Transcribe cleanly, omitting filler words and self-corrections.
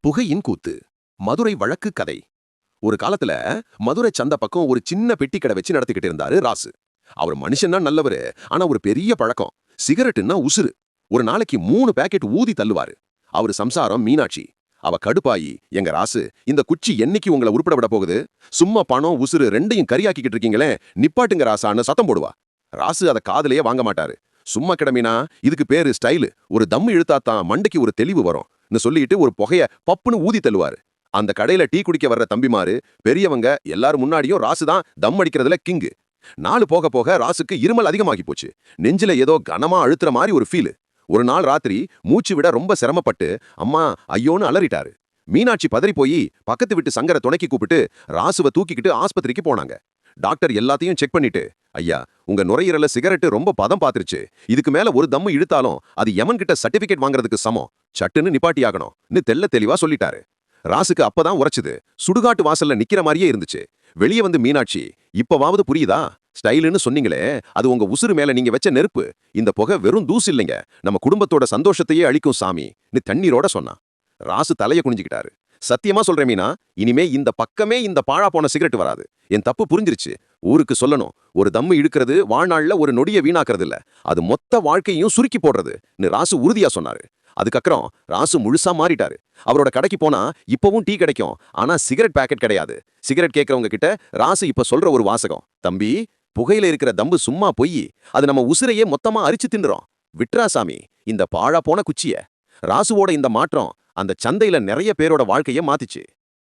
புகையின் கூத்து. மதுரை வழக்கு கதை. ஒரு காலத்துல மதுரை சந்த பக்கம் ஒரு சின்ன பெட்டி கடை வச்சு நடத்திக்கிட்டு இருந்தாரு ராசு. அவர் மனுஷன்னா நல்லவரு, ஆனா ஒரு பெரிய பழக்கம். சிகரெட்டுன்னா உசுரு. ஒரு நாளைக்கு 3 பாக்கெட் ஊதி தள்ளுவாரு. அவரு சம்சாரம் மீனாட்சி. அவ கடுப்பாயி, எங்க ராசு, இந்த குச்சி என்னைக்கு உங்களை உருப்பட விட போகுது? சும்மா பணம் உசுரு ரெண்டையும் கரியாக்கிக்கிட்டு இருக்கீங்களே, நிப்பாட்டுங்க ராசான்னு சத்தம் போடுவா. ராசு அத காதலையே வாங்க மாட்டாரு. சும்மா கிடமினா, இதுக்கு பேரு ஸ்டைலு, ஒரு தம்மு இழுத்தாத்தான் மண்டைக்கு ஒரு தெளிவு வரும் சொல்லிட்டு ஒரு புகைய பப்புன்னு ஊதி தள்ளுவாரு. அந்த கடையில டீ குடிக்க வர்ற தம்பிமாரு, பெரியவங்க எல்லாரும் முன்னாடியும் ராசு தான் தம் அடிக்கிறதுல கிங்கு. நாள் போக போக ராசுக்கு இருமல் அதிகமாகி போச்சு. நெஞ்சில ஏதோ கனமா அழுத்துற மாதிரி ஒரு ஃபீலு. ஒரு நாள் ராத்திரி மூச்சு விட ரொம்ப சிரமப்பட்டு அம்மா ஐயோன்னு அலறிட்டாரு. மீனாட்சி பதறி போய் பக்கத்து வீட்டு சங்கரை துணைக்கி கூப்பிட்டு ராசுவை தூக்கிக்கிட்டு ஆஸ்பத்திரிக்கு போனாங்க. டாக்டர் எல்லாத்தையும் செக் பண்ணிட்டு, ஐயா, உங்க நுரையீரல சிகரெட்டு ரொம்ப பதம் பாத்துருச்சு. இதுக்கு மேல ஒரு தம்மு இழுத்தாலும் அது எமன் கிட்ட சர்டிபிகேட் வாங்குறதுக்கு சமம். சட்டுன்னு நிப்பாட்டியாகணும் தெள்ள தெளிவா சொல்லிட்டாரு. ராசுக்கு அப்பதான் உரைச்சுது. சுடுகாட்டு வாசல்ல நிக்கிற மாதிரியே இருந்துச்சு. வெளியே வந்து மீனாட்சி, இப்பவாவது புரியுதா? ஸ்டைலுன்னு சொன்னீங்களே, அது உங்க உசுறு மேல நீங்க வச்ச நெருப்பு. இந்த புகை வெறும் தூசு இல்லைங்க, நம்ம குடும்பத்தோட சந்தோஷத்தையே அழிக்கும் சாமி தண்ணீரோட சொன்னா. ராசு தலைய குனிஞ்சுக்கிட்டாரு. சத்தியமா சொல்றேன் மீனா, இனிமே இந்த பக்கமே இந்த பாழா போன சிகரெட் வராது. என் தப்பு புரிஞ்சிருச்சு. ஊருக்கு சொல்லணும், ஒரு தம்மு இழுக்கிறது வாழ்நாள்ல ஒரு நொடிய வீணாக்குறது இல்ல, அது மொத்த வாழ்க்கையும் சுருக்கி போடுறது ராசு உறுதியா சொன்னாரு. அதுக்கப்புறம் ராசு முழுசா மாறிட்டாரு. அவரோட கடைக்கு போனா இப்பவும் டீ கிடைக்கும், ஆனா சிகரெட் பாக்கெட் கிடையாது. சிகரெட் கேட்கறவங்க கிட்ட ராசு இப்ப சொல்ற ஒரு வாசகம், தம்பி, புகையில இருக்கிற தம்பு சும்மா பொய், அது நம்ம உசுரையே மொத்தமா அரிச்சு தின்னுறோம். விட்ரா சாமி இந்த பாழா போன குச்சிய. ராசுவோட இந்த மாற்றம் அந்த சந்தையில நிறைய பேரோட வாழ்க்கைய மாத்திச்சு.